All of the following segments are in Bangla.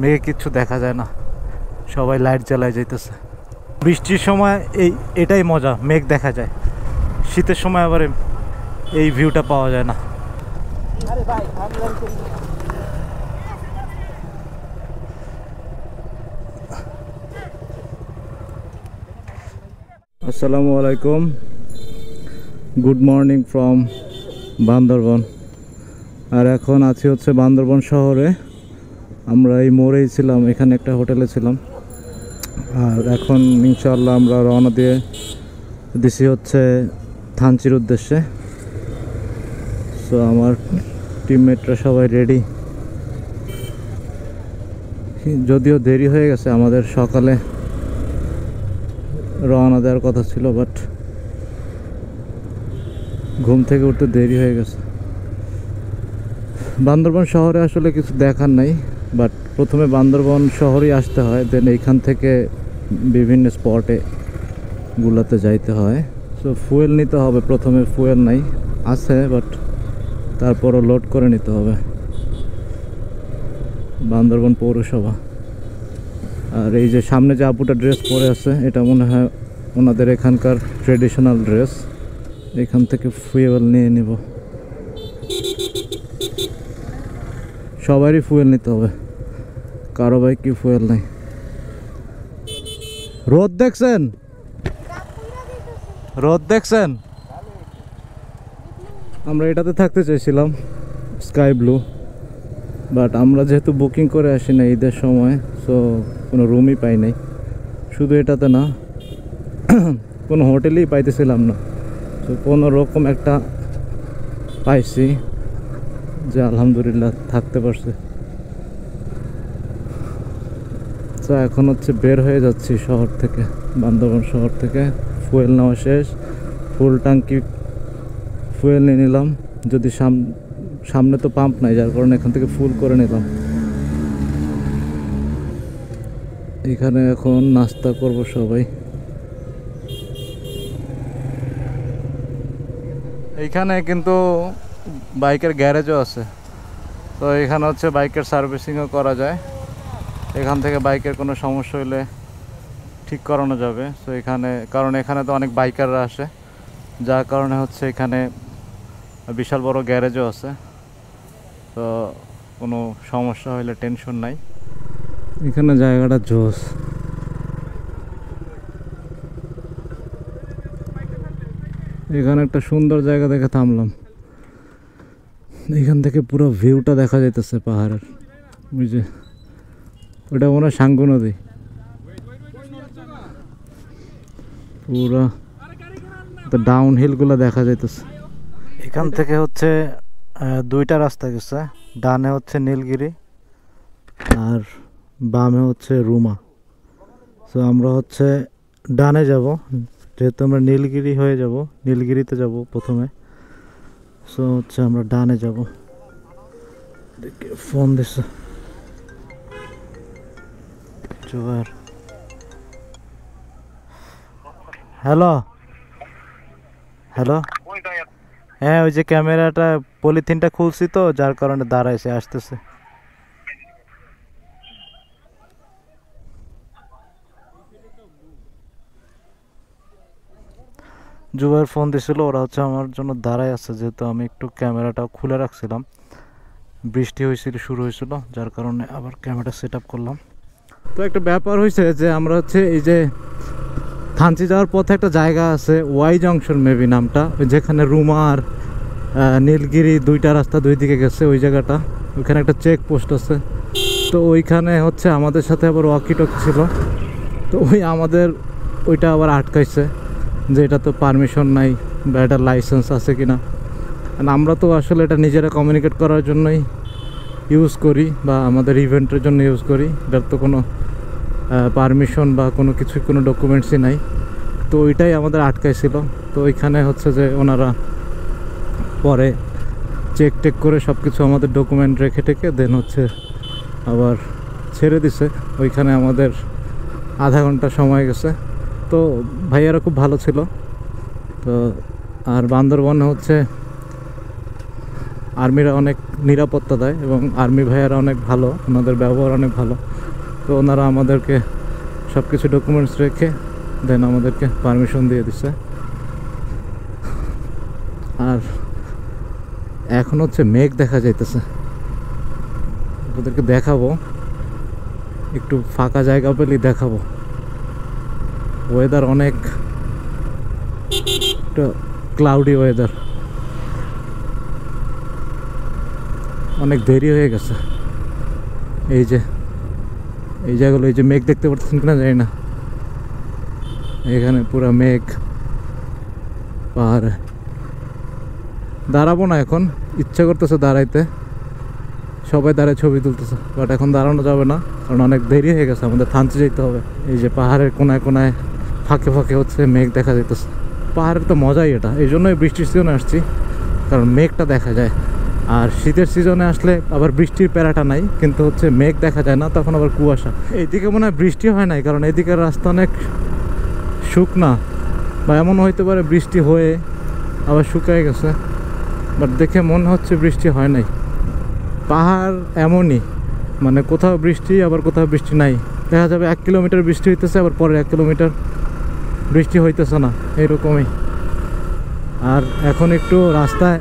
মেঘে কিচ্ছু দেখা যায় না, সবাই লাইট জ্বালায় যাইতেছে। বৃষ্টির সময় এটাই মজা, মেঘ দেখা যায়। শীতের সময় আবার এই ভিউটা পাওয়া যায় না। আসসালামু আলাইকুম, গুড মর্নিং ফ্রম বান্দরবন। আর এখন আছি হচ্ছে বান্দরবন শহরে। আমরা এই মোড়েই ছিলাম, এখানে একটা হোটেলে ছিলাম। আর এখন ইনশাআল্লাহ আমরা রওনা দিয়ে দিছি হচ্ছে থানচির উদ্দেশ্যে। সো আমার টিমমেটরা সবাই রেডি। যদিও দেরি হয়ে গেছে, আমাদের সকালে রওনা দেওয়ার কথা ছিল, বাট ঘুম থেকে উঠতে দেরি হয়ে গেছে। বান্দরবন শহরে আসলে কিছু দেখার নাই, বাট প্রথমে বান্দরবন শহরেই আসতে হয়, দেন এইখান থেকে বিভিন্ন স্পটে গুলাতে যাইতে হয়। সো ফুয়েল নিতে হবে, প্রথমে ফুয়েল নাই আছে, বাট তারপরও লোড করে নিতে হবে। বান্দরবন পৌরসভা। আর এই যে সামনে যে আপুটা ড্রেস পরে আছে, এটা মনে হয় ওনাদের এখানকার ট্রেডিশনাল ড্রেস। এখান থেকে ফুয়েল নিয়ে নিব, সবারই ফুয়েল নিতে হবে, কারো বাইক কি ফুয়েল নাই। রোদ দেখছেন, রোদ দেখছেন। আমরা এটাতে থাকতে চাইছিলাম, স্কাই ব্লু, বাট আমরা যেহেতু বুকিং করে আসি না ঈদের সময়, সো কোনো রুমই পাই নাই। শুধু এটাতে না, কোনো হোটেলেই পাইতেছিলাম না। তো কোনো রকম একটা পাইছি, যে আলহামদুলিল্লাহ থাকতে পারছে। তো এখন হচ্ছে বের হয়ে যাচ্ছি শহর থেকে, বান্দরবন শহর থেকে। ফুয়েল নেওয়া শেষ, ফুল ট্যাঙ্কি ফুয়েল নিয়ে নিলাম। যদি সামনে তো পাম্প নাই, যার কারণে এখান থেকে ফুল করে নিলাম। এখানে এখন নাস্তা করব সবাই। এইখানে কিন্তু বাইকের গ্যারেজও আছে, তো এখানে হচ্ছে বাইকের সার্ভিসিংও করা যায়। এখান থেকে বাইকের কোনো সমস্যা হলে ঠিক করানো যাবে। তো এখানে, কারণ এখানে তো অনেক বাইকাররা আসে, যার কারণে হচ্ছে এখানে বিশাল বড় গ্যারেজও আছে। তো কোনো সমস্যা হলে টেনশন নাই। এখানে জায়গাটা জোস। এখানে একটা সুন্দর জায়গা দেখে থামলাম। এখান থেকে পুরো ভিউটা দেখা যাইতেছে পাহাড়ের। বুঝছে, ওটা মনে হয় সাঙ্গু নদী। পুরো ডাউন হিলগুলো দেখা যাইতেছে। এখান থেকে হচ্ছে দুইটা রাস্তা গেছে, ডানে হচ্ছে নীলগিরি আর বামে হচ্ছে রুমা। সো আমরা হচ্ছে ডানে যাব, যেহেতু আমরা নীলগিরি হয়ে যাব, নীলগিরিতে যাব প্রথমে। সো হচ্ছে আমরা ডানে যাব। ফোন দিচ্ছে জোয়ার। হ্যালো হ্যালো, হ্যাঁ ওই যে ক্যামেরাটা পলিথিনটা খুলছি তো, যার কারণে দাঁড়াইছে, আসতেছে। জুবাইর ফোন দিছিল, ওরা হচ্ছে আমার জন্য দাঁড়ায় আছে, যেহেতু আমি একটু ক্যামেরাটা খুলে রাখছিলাম। বৃষ্টি হয়েছিল, শুরু হয়েছিল, যার কারণে আবার ক্যামেরাটা সেট আপ করলাম। তো একটা ব্যাপার হয়েছে যে আমরা হচ্ছে এই যে থানচি যাওয়ার পথে একটা জায়গা আছে, ওয়াই জংশন মেবি নামটা, যেখানে রুমা আর নীলগিরি দুইটা রাস্তা দুই দিকে গেছে, ওই জায়গাটা। ওইখানে একটা চেক পোস্ট আছে। তো ওইখানে হচ্ছে আমাদের সাথে আবার ওয়াকি টকি ছিল, তো আমাদের ওইটা আবার আটকাইছে যে এটা তো পারমিশন নাই বা এটা লাইসেন্স আছে কিনা। আমরা তো আসলে এটা নিজেরা কমিউনিকেট করার জন্যই ইউজ করি, বা আমাদের ইভেন্টের জন্য ইউজ করি। এটার তো কোনো পারমিশন বা কোনো কিছু, কোনো ডকুমেন্টসই নাই। তো ওইটাই আমাদের আটকাইছিল। তো ওইখানে হচ্ছে যে ওনারা পরে চেক টেক করে সব কিছু আমাদের ডকুমেন্ট রেখে টেকে দেন হচ্ছে আবার ছেড়ে দিছে। ওইখানে আমাদের আধা ঘন্টা সময় গেছে। তো ভাইয়ারা খুব ভালো ছিল। তো আর বান্দরবনে হচ্ছে আর্মিরা অনেক নিরাপত্তা দেয় এবং আর্মি ভাইয়ারা অনেক ভালো, ওনাদের ব্যবহার অনেক ভালো। তো ওনারা আমাদেরকে সব কিছু ডকুমেন্টস রেখে দেন আমাদেরকে পারমিশন দিয়ে দিচ্ছে। আর এখন হচ্ছে মেঘ দেখা যাইতেছে, ওদেরকে দেখাবো, একটু ফাঁকা জায়গা পেলেই দেখাবো। ওয়েদার অনেক ক্লাউডি ওয়েদার, অনেক দেরি হয়ে গেছে। এই যে এই জায়গাগুলো, এই যে মেঘ দেখতে পাচ্ছেন কিনা জানি না, এখানে পুরো মেঘ পাহাড়ে। দাঁড়াবো না এখন, ইচ্ছা করতেছে দাঁড়াইতে, সবাই দাঁড়ায় ছবি তুলতেছে, বাট এখন দাঁড়ানো যাবে না কারণ অনেক দেরি হয়ে গেছে, আমাদের থানচি যেতে হবে। এই যে পাহাড়ের কোনায় কোনায় ফাঁকে ফাঁকে হচ্ছে মেঘ দেখা যেতেছে। পাহাড়ের তো মজাই এটা, এই জন্যই বৃষ্টির সিজনে আসছি, কারণ মেঘটা দেখা যায়। আর শীতের সিজনে আসলে আবার বৃষ্টির প্যারাটা নাই, কিন্তু হচ্ছে মেঘ দেখা যায় না, তখন আবার কুয়াশা। এইদিকে মনে হয় বৃষ্টি হয় নাই, কারণ এইদিকের রাস্তা অনেক শুকনা, বা এমন হইতে পারে বৃষ্টি হয়ে আবার শুকায় গেছে, বাট দেখে মনে হচ্ছে বৃষ্টি হয় নাই। পাহাড় এমনই, মানে কোথাও বৃষ্টি আবার কোথাও বৃষ্টি নাই। দেখা যাবে 1 কিলোমিটার বৃষ্টি হইতেছে, আবার পরে 1 কিলোমিটার বৃষ্টি হইতেছে না, এইরকমই। আর এখন একটু রাস্তায়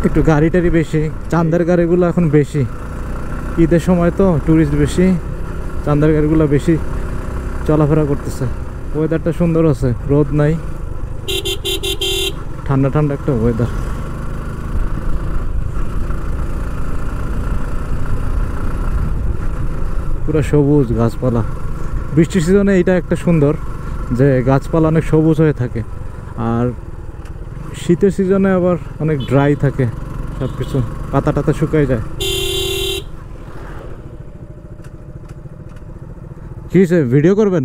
একটু গাড়ি টাড়ি বেশি, চাঁদের গাড়িগুলো এখন বেশি, ঈদের সময় তো ট্যুরিস্ট বেশি, চাঁদের গাড়িগুলো বেশি চলাফেরা করতেছে। ওয়েদারটা সুন্দর আছে, রোদ নাই, ঠান্ডা ঠান্ডা একটা ওয়েদার। পুরো সবুজ গাছপালা। বৃষ্টির সিজনে এইটা একটা সুন্দর যে গাছপালা অনেক সবুজ হয়ে থাকে, আর শীতের সিজনে আবার অনেক ড্রাই থাকে সব কিছু, পাতা টাতা শুকায় যায়। কি হয়েছে, ভিডিও করবেন,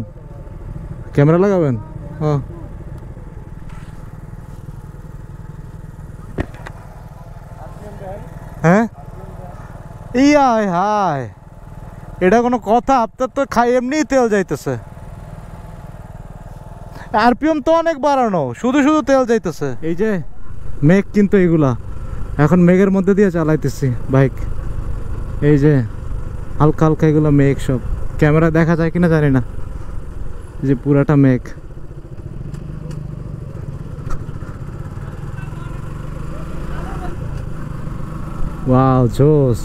ক্যামেরা লাগাবেন? হ্যাঁ, হ্যাঁ, ইয়াই হায়, এটা কোনো কথা? আপনার তো খাই এমনি তেল যাইতেছে, আরপিএম তো অনেক বাড়ানো, শুধু শুধু তেল যাইতেছে। এই যে মেঘ, কিন্তু এগুলা এখন মেঘের মধ্যে দিয়ে চালাইতেছি বাইক। এই যে হালকা হালকা এগুলো মেঘ, সব ক্যামেরা দেখা যায় কিনা জানি না, যে পুরাটা মেঘ। ওয়াও, জোস,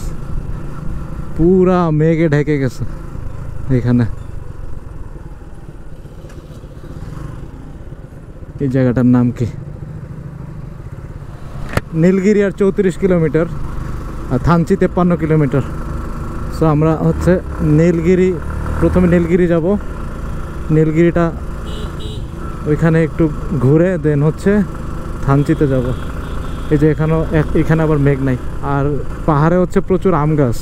পুরা মেঘে ঢেকে গেছে এখানে। এই জায়গাটার নাম কি? নীলগিরি আর 34 কিলোমিটার, আর থানচি 53 কিলোমিটার। সো আমরা হচ্ছে নীলগিরি, প্রথমে নীলগিরি যাব, নীলগিরিটা ওইখানে একটু ঘুরে দেন হচ্ছে থানচিতে যাব। এই যে এখানে আবার মেঘ নাই। আর পাহাড়ে হচ্ছে প্রচুর আম গাছ,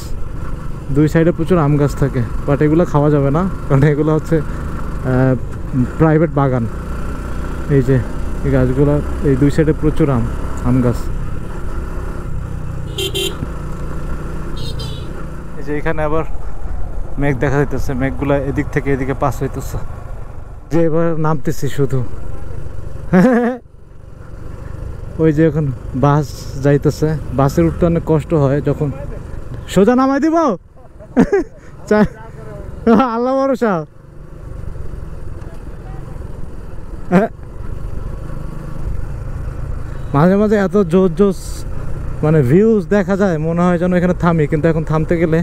দুই সাইডে প্রচুর আম গাছ থাকে, বাট এগুলো খাওয়া যাবে না, কারণ এগুলো হচ্ছে প্রাইভেট বাগান। এই যে এই গাছগুলো, এই দুই সাইডে প্রচুর আম গাছ। এই যে এখানে আবার মেঘ দেখা যাইতেছে, মেঘগুলা এদিক থেকে এদিকে পাস হইতেছে। যে এবার নামতেছি শুধু ওই যে এখন বাস যাইতেছে, বাসের উঠতে অনেক কষ্ট হয় যখন। সোজা নামাই দিব আল্লাহ ভরসা। মাঝে মাঝে এত জোস জোস মানে ভিউজ দেখা যায়, মনে হয় যেন এখানে থামি, কিন্তু এখন থামতে গেলে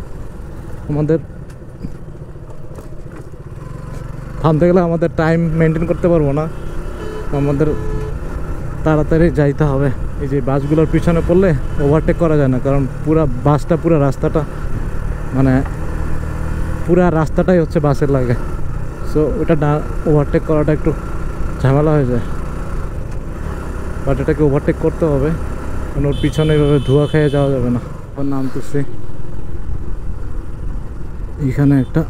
আমাদের টাইম মেনটেন করতে পারবো না, আমাদের তাড়াতাড়ি যাইতে হবে। এই যে বাসগুলোর পিছনে পড়লে ওভারটেক করা যায় না, কারণ পুরা রাস্তাটা মানে পুরা রাস্তাটাই হচ্ছে বাসের লাগে। সো ওটা না ওভারটেক করাটা একটু ঝামেলা হয়ে যায়, বাট এটাকে ওভারটেক করতে হবে, কারণ ওর পিছনে এভাবে ধোঁয়া খেয়ে যাওয়া যাবে না। আবার নামতেছি, এখানে একটা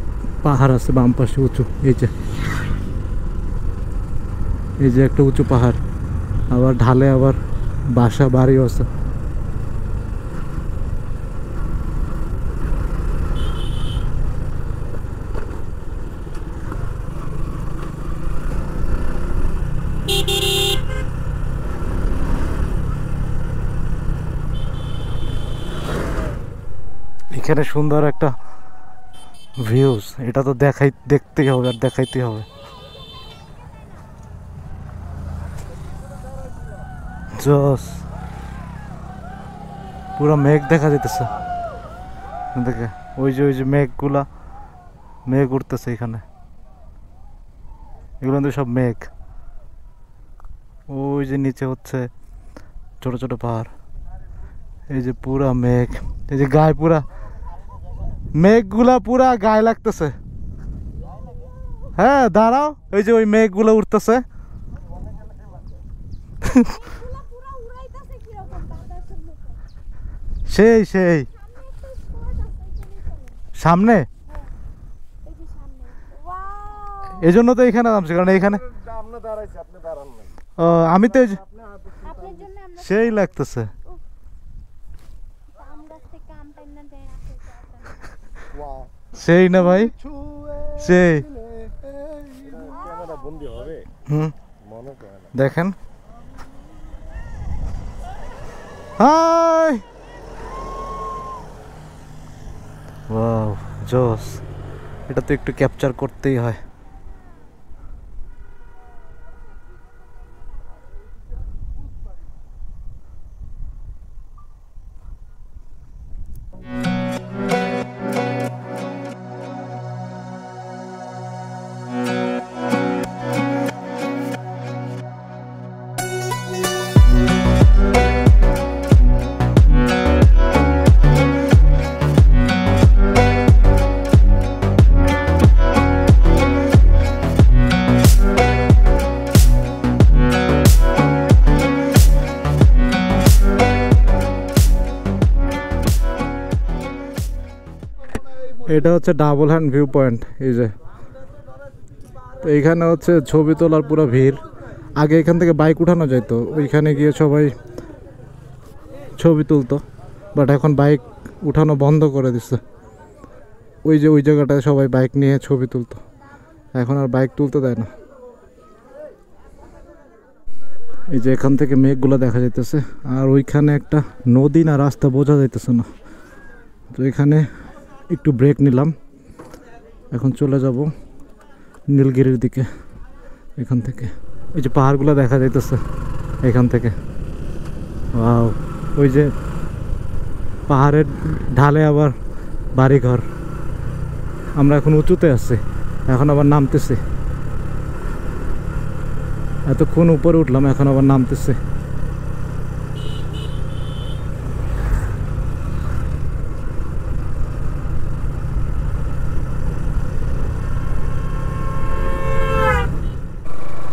পাহাড় আছে বাম পাশে উঁচু, এই যে একটা উঁচু পাহাড়, আবার ঢালে আবার বাসা বাড়িও আছে। এইখানে সুন্দর একটা ভিউজ, এটা তো দেখতেই হবে আর দেখাইতেই হবে। জস, পুরো মেঘ দেখা যেতেছে দেখে, ওই যে মেঘগুলা, মেঘ উঠতেছে এখানে, এগুলো কিন্তু সব মেঘ। ওই যে নিচে হচ্ছে ছোট ছোট পাহাড়, এই যে পুরা মেঘ, এই যে গায়ে পুরা মেঘগুলা পুরা গায়ে লাগতেছে। হ্যাঁ দাঁড়াও, এই যে ওই মেঘগুলো উঠতেছে। সেই সেই সামনে, এই জন্য তো এখানে নামছি, কারণ এইখানে আমি তো সেই লাগতেছে। সেই না ভাই, সেই দেখেন। হাই ওয়াও জোস, এটা তো একটু ক্যাপচার করতেই হয়। এটা হচ্ছে ডাবল হ্যান্ড ভিউ পয়েন্ট। এই যে তো এইখানে হচ্ছে ছবি তোলার পুরো ভিড়। আগে এখান থেকে বাইক উঠানো যেত, ওইখানে গিয়ে সবাই ছবি তুলতো, বাট এখন বাইক উঠানো বন্ধ করে দিচ্ছে। ওই যে ওই জায়গাটায় সবাই বাইক নিয়ে ছবি তুলতো, এখন আর বাইক তুলতে দেয় না। এই যে এখান থেকে মেঘগুলো দেখা যাইতেছে, আর ওইখানে একটা নদী না রাস্তা বোঝা যাইতেছে না। তো এখানে একটু ব্রেক নিলাম, এখন চলে যাব নীলগিরির দিকে। এখান থেকে এই যে পাহাড়গুলো দেখা যাইতেছে এখান থেকে। ওয়াও, ওই যে পাহাড়ের ঢালে আবার বাড়িঘর। আমরা এখন উঁচুতে আছি, এখন আবার নামতেছি। এতক্ষণ উপরে উঠলাম, এখন আবার নামতেছি।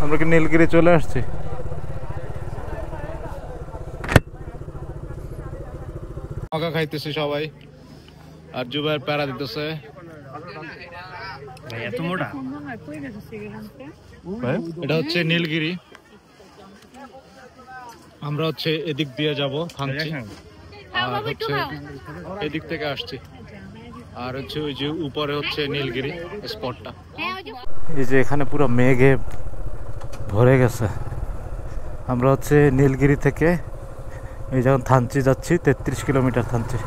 আমরা কি নীলগিরি চলে আসছি? মগা খাইতেছি সবাই, আর জুবাইর প্যারা দিতেছে। এটা হচ্ছে নীলগিরি, আমরা হচ্ছে এদিক দিয়ে যাব থানচি, আর হচ্ছে এদিক থেকে আসছি। আর হচ্ছে ওই যে উপরে হচ্ছে নীলগিরি স্পটটা। এই যে এখানে পুরো মেঘে ভরে গেছে। আমরা হচ্ছে নীলগিরি থেকে এই যখন থানচি যাচ্ছি, 33 কিলোমিটার থানচি।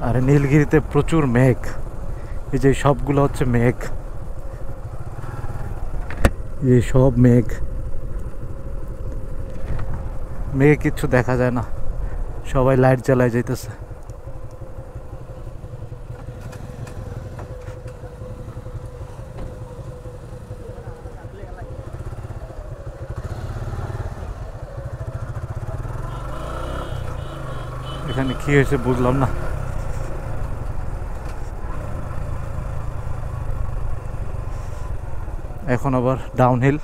আর নীলগিরিতে প্রচুর মেঘ, এই যে সবগুলো হচ্ছে মেঘ, এই সব মেঘ, মেঘে কিচ্ছু দেখা যায় না, সবাই লাইট জ্বালায় যাইতেছে। এখানে কি হয়েছে বুঝলাম না। এখন আবার ডাউনহিল,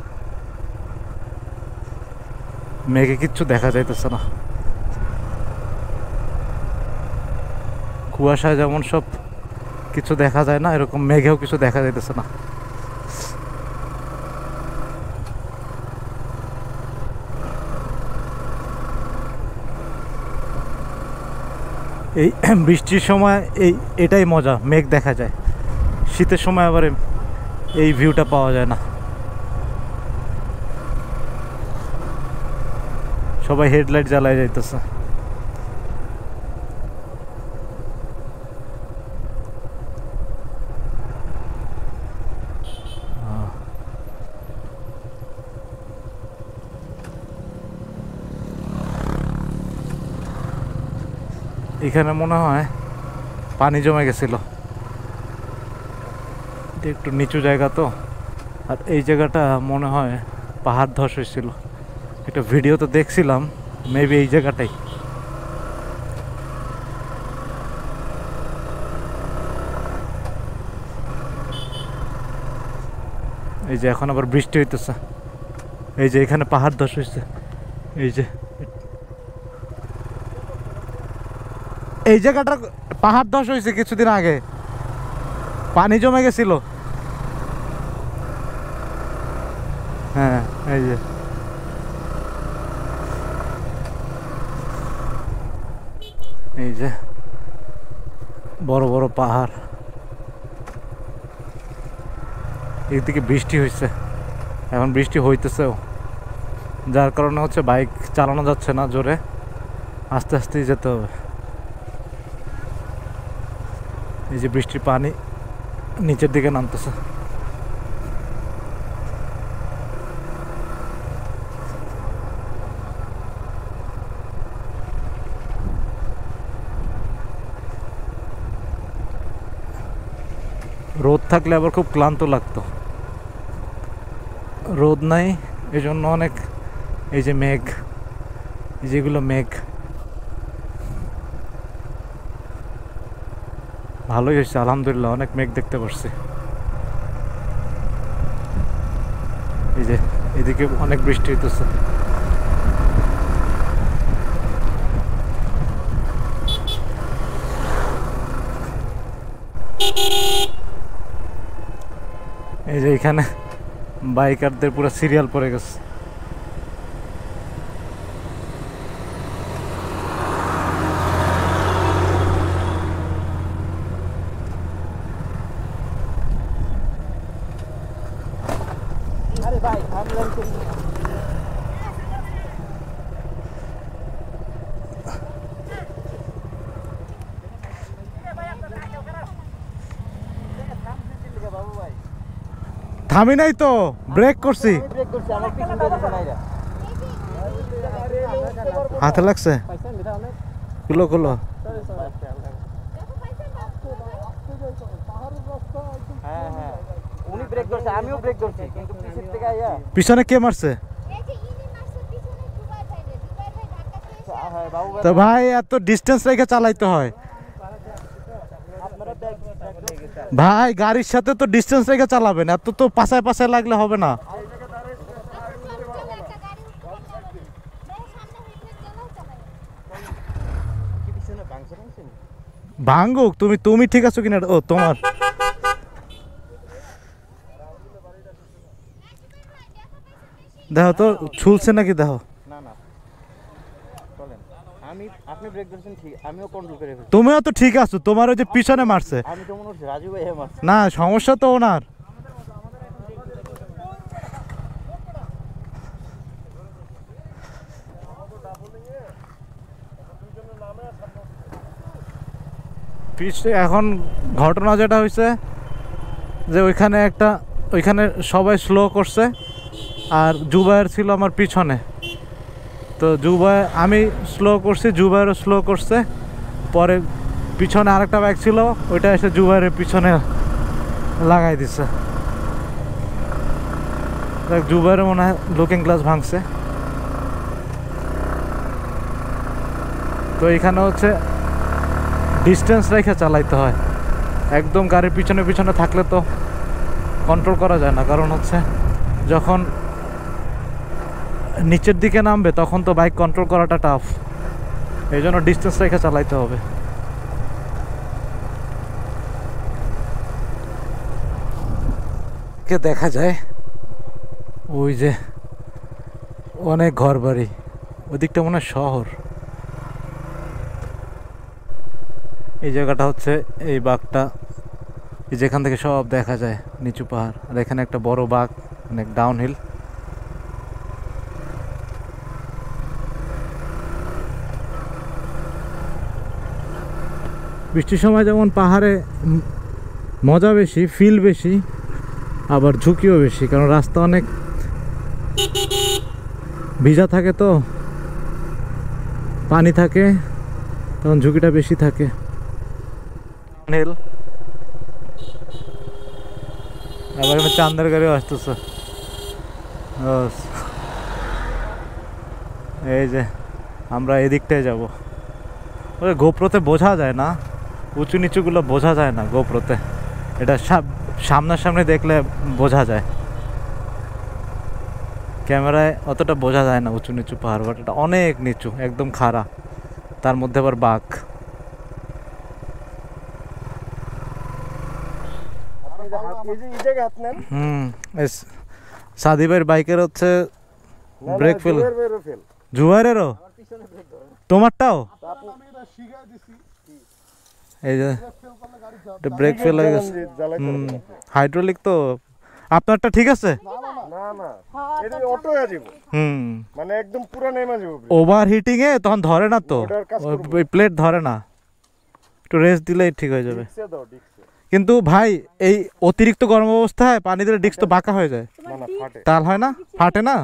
মেঘে কিচ্ছু দেখা যাইতেছে না। কুয়াশায় যেমন সব কিছু দেখা যায় না, এরকম মেঘেও কিছু দেখা যাইতেছে না। এই বৃষ্টির সময় এটাই মজা, মেঘ দেখা যায়। শীতের সময় আবার এই ভিউটা পাওয়া যায় না। সবাই হেডলাইট জ্বালায় যাইতেছে। এখানে মনে হয় পানি জমে গেছিল, একটু নিচু জায়গা তো। আর এই জায়গাটা মনে হয় পাহাড় ধস হয়েছিল, একটা ভিডিও তো দেখছিলাম, মেবি এই জায়গাটাই। এই যে এখন আবার বৃষ্টি হইতেছে, এই যে এখানে পাহাড় ধস হয়েছে, এই যে এই জায়গাটা পাহাড় ধস হয়েছে কিছুদিন আগে, পানি জমে গেছিল। হ্যাঁ এই যে এই যে বড় বড় পাহাড়, একদিকে বৃষ্টি হয়েছে, এখন বৃষ্টি হইতেছেও, যার কারণে হচ্ছে বাইক চালানো যাচ্ছে না জোরে, আস্তে আস্তেই যেতে হবে। এই যে বৃষ্টির পানি নিচের দিকে নামতেছে। রোদ থাকলে আবার খুব ক্লান্ত লাগতো, রোদ নাই, এই জন্য অনেক, এই যে মেঘ, যেগুলো মেঘ, ভালোই হয়েছে আলহামদুলিল্লাহ, অনেক মেঘ দেখতে পারছি। এই যে এদিকে অনেক বৃষ্টি হইতেছে। এই যে এখানে বাইকারদের পুরো সিরিয়াল পড়ে গেছে। থামি নাই তো, ব্রেক করছি, হাতে লাগছে, খুলো খুলো। পিছনে কে মারছে? তো ভাই এত ডিস্টেন্স রেখে চালাইতে হয় ভাই, গাড়ির সাথে তো ডিস্টেন্স রেখে চালাবেন, এত তো পাশায় পাশায় লাগলে হবে না। ভাঙ্গুক, তুমি ঠিক আছো কিনা? ও তোমার দেখো তো ছুলছে নাকি, দেখো। তুমিও তো ঠিক আছো, তোমার ওই যে পিছনে মারছে, না সমস্যা তো ওনার। এখন ঘটনা যেটা হয়েছে যে ওইখানে সবাই স্লো করছে, আর জুবায়ের ছিল আমার পিছনে, তো আমি স্লো করছি, জুবায়েরও স্লো করছে, পরে পিছনে আরেকটা বাইক ছিল, ওইটা এসে জুবায়ের পিছনে লাগাই দিছে। জুবায়ের মনে হয় লুকিং গ্লাস ভাঙছে। তো এখানে হচ্ছে ডিস্টেন্স রেখে চালাইতে হয়, একদম গাড়ির পিছনে পিছনে থাকলে তো কন্ট্রোল করা যায় না, কারণ হচ্ছে যখন নিচের দিকে নামবে তখন তো বাইক কন্ট্রোল করাটা টাফ, এই জন্য ডিস্টেন্স রেখে চালাইতে হবে। কে দেখা যায় ওই যে অনেক ঘর বাড়ি, ওদিকটা মনে হয় শহর। এই জায়গাটা হচ্ছে এই বাঘটা, যেখান থেকে সব দেখা যায় নিচু পাহাড়, আর এখানে একটা বড় বাঘ, অনেক ডাউনহিল। বৃষ্টির সময় যেমন পাহাড়ে মজা বেশি, ফিল বেশি, আবার ঝুঁকিও বেশি, কারণ রাস্তা অনেক ভিজা থাকে, তো পানি থাকে, তখন ঝুঁকিটা বেশি থাকে। আবার চান্দের গাড়িও আসতেছে। এই যে আমরা এদিকটায় যাব। ওই গোপ্রোতে বোঝা যায় না, উঁচু নিচুগুলো বোঝা যায় না গোপ্রোতে, এটা সামনাসামনি দেখলে বোঝা যায়, ক্যামেরায় অতটা বোঝা যায় না উঁচু নিচু পাহাড়। বাট এটা অনেক নিচু, একদম খাড়া, তার মধ্যে আবার বাঘ। সাদি ভাইয়ের বাইকের হচ্ছে ব্রেক ফেল, জুয়ারেরও তোমারটাও এই যে ব্রেক ফেল হয়ে গেছে। হাইড্রোলিক তো আপনারটা ঠিক আছে? মানে একদম পুরো নেমে যাবে, ওভার হিটিং এ তখন ধরে না তো, ওই প্লেট ধরে না, একটু রেস্ট দিলেই ঠিক হয়ে যাবে। কিন্তু ভাই এই অতিরিক্ত গরম অবস্থায় পানি দিলে ডিস্ক তো বাঁকা হয়ে যায়। তাল হয় না, ফাটে না।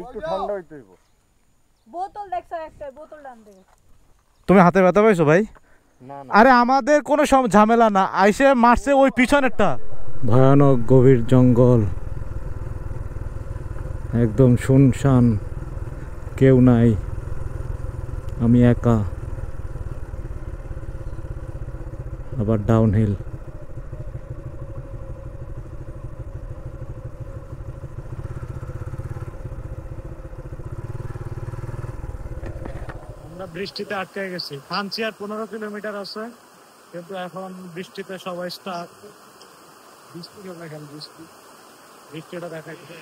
একটু ঠান্ডা হইতে হইব। বোতল দেখছো একটা, বোতল টান দে। তুমি হাতে ব্যথা পাইছো ভাই? না না, আরে আমাদের কোনো ঝামেলা না, আইসে মারছে ওই পিছনেরটা। ভয়ানক গভীর জঙ্গল, একদম শুনশান, কেউ নাই, আমি একা। আবার ডাউনহিল। আমরা বৃষ্টিতে আটকে গেছি। থানচি আর 15 কিলোমিটার আছে, কিন্তু এখন বৃষ্টিতে সবাই স্টাক। বৃষ্টিটা দেখা যাচ্ছে,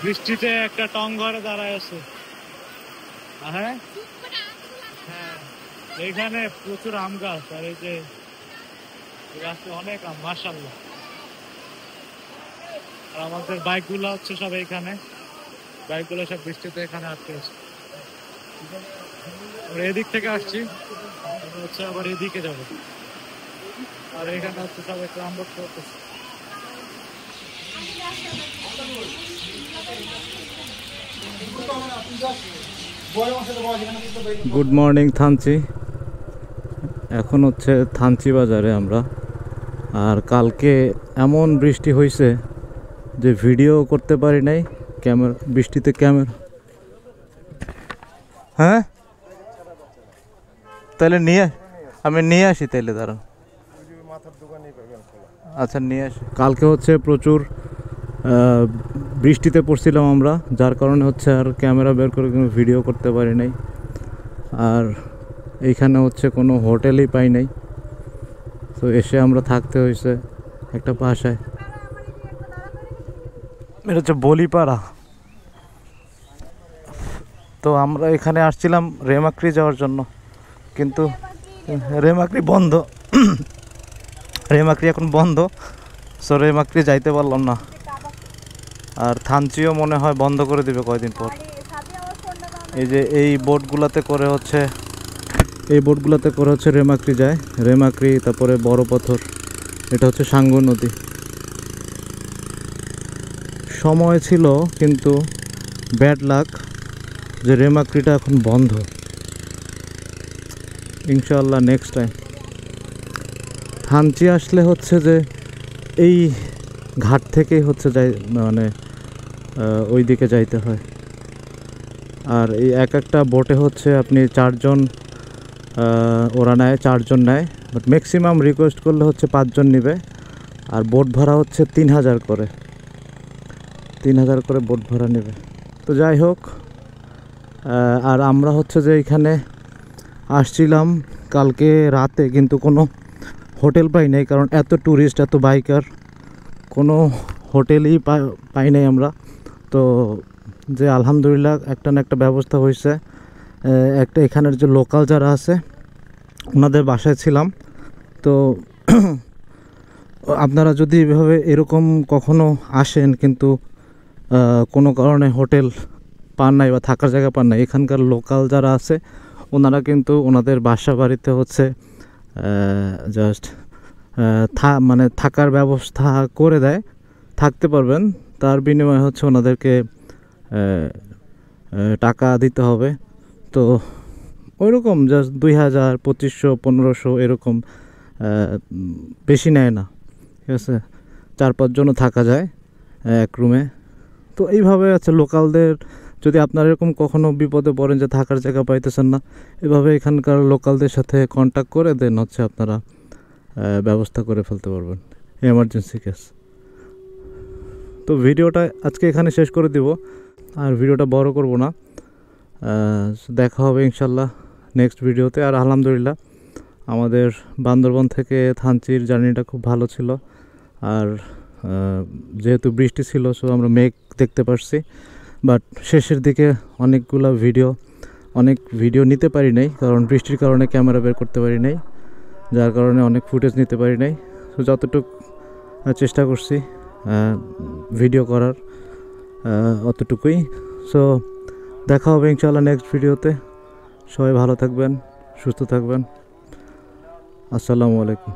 বৃষ্টিতে একটা টং ঘরে দাঁড়ায় আছে। হ্যাঁ হ্যাঁ, এইখানে প্রচুর আম গাছ, আর এই যে গাছে অনেক আম, মাশাআল্লাহ। আর আমাদের বাইক গুলো হচ্ছে সব এইখানে, বাইক গুলো সব বৃষ্টিতে এখানে আটকে আছে। আমরা এদিক থেকে আসছি, হচ্ছে আবার এদিকে যাবো, আর এখানে হচ্ছে সব একটু আমবক করতেছে। Good morning Thanchi. এখন হচ্ছে থানচি বাজারে আমরা। আর কালকে এমন বৃষ্টি হয়েছে যে ভিডিও করতে পারি নাই, ক্যামেরা বৃষ্টিতে ক্যামেরা। হ্যাঁ তাহলে আমি নিয়ে আসি তাহলে, দাঁড়ান। আচ্ছা নিয়ে আসি। কালকে হচ্ছে প্রচুর বৃষ্টিতে পড়ছিলাম আমরা, যার কারণে হচ্ছে আর ক্যামেরা বের করে কোনো ভিডিও করতে পারি নাই। আর এইখানে হচ্ছে কোনো হোটেলই পাই নাই, তো এসে আমরা থাকতে হয়েছে একটা বাসায়। এটা হচ্ছে বলিপাড়া। তো আমরা এখানে আসছিলাম রেমাক্রি যাওয়ার জন্য, কিন্তু রেমাক্রি বন্ধ। রেমাক্রি এখন বন্ধ, সো রেমাক্রি যাইতে পারলাম না। আর থানচিও মনে হয় বন্ধ করে দিবে কয়দিন পর। এই যে এই বোটগুলাতে করে হচ্ছে, এই বোটগুলাতে করে হচ্ছে রেমাক্রি যায়। রেমাক্রি, তারপরে বড় পাথর, এটা হচ্ছে সাঙ্গু নদী। সময় ছিল, কিন্তু ব্যাড লাক যে রেমাক্রিটা এখন বন্ধ। ইনশাআল্লাহ নেক্সট টাইম থানচি আসলে হচ্ছে যে এই ঘাট থেকেই হচ্ছে যাই, মানে ওই দিকে যাইতে হয়। আর এই একটা বোটে হচ্ছে আপনি 4 জন, ওরা নেয় 4 জন নেয়, বাট ম্যাক্সিমাম রিকোয়েস্ট করলে হচ্ছে 5 জন নেবে। আর বোট ভাড়া হচ্ছে 3000 করে, 3000 করে বোট ভাড়া নেবে। তো যাই হোক, আর আমরা হচ্ছে যে এখানে আসছিলাম কালকে রাতে, কিন্তু কোনো হোটেল পাই নাই, কারণ এত ট্যুরিস্ট, এত বাইকার, কোনো হোটেলই পাই নাই আমরা। তো যে আলহামদুলিল্লাহ একটা না একটা ব্যবস্থা হয়েছে। একটা এখানের যে লোকাল যারা আছে ওনাদের বাসায় ছিলাম। তো আপনারা যদি এভাবে এরকম কখনো আসেন, কিন্তু কোনো কারণে হোটেল পান নাই বা থাকার জায়গা পান নাই, এখানকার লোকাল যারা আছে ওনারা কিন্তু ওনাদের বাসা বাড়িতে হচ্ছে জাস্ট মানে থাকার ব্যবস্থা করে দেয়, থাকতে পারবেন। তার বিনিময়ে হচ্ছে ওনাদেরকে টাকা দিতে হবে। তো ওইরকম জাস্ট 2000, 2500, 1500 এরকম, বেশি নেয় না, ঠিক আছে। 4-5 জনও থাকা যায় এক রুমে। তো এইভাবে আছে লোকালদের, যদি আপনারা এরকম কখনো বিপদে পড়েন যে থাকার জায়গা পাইতেছেন না, এভাবে এখানকার লোকালদের সাথে কন্ট্যাক্ট করে দেন হচ্ছে আপনারা ব্যবস্থা করে ফেলতে পারবেন, এমার্জেন্সি কেস। তো ভিডিওটা আজকে এখানে শেষ করে দিব, আর ভিডিওটা বড় করব না। দেখা হবে ইনশাল্লাহ নেক্সট ভিডিওতে। আর আলহামদুলিল্লাহ আমাদের বান্দরবন থেকে থানচির জার্নিটা খুব ভালো ছিল। আর যেহেতু বৃষ্টি ছিল, সো আমরা মেঘ দেখতে পারছি, বাট শেষের দিকে অনেক ভিডিও নিতে পারি নাই, কারণ বৃষ্টির কারণে ক্যামেরা বের করতে পারি নাই, যার কারণে অনেক ফুটেজ নিতে পারি নাই। সো যতটুকু চেষ্টা করছি ভিডিও করার, অতটুকুই। সো দেখা হবে ইনশাআল্লাহ নেক্সট ভিডিওতে। সবাই ভালো থাকবেন, সুস্থ থাকবেন। আসসালামু আলাইকুম।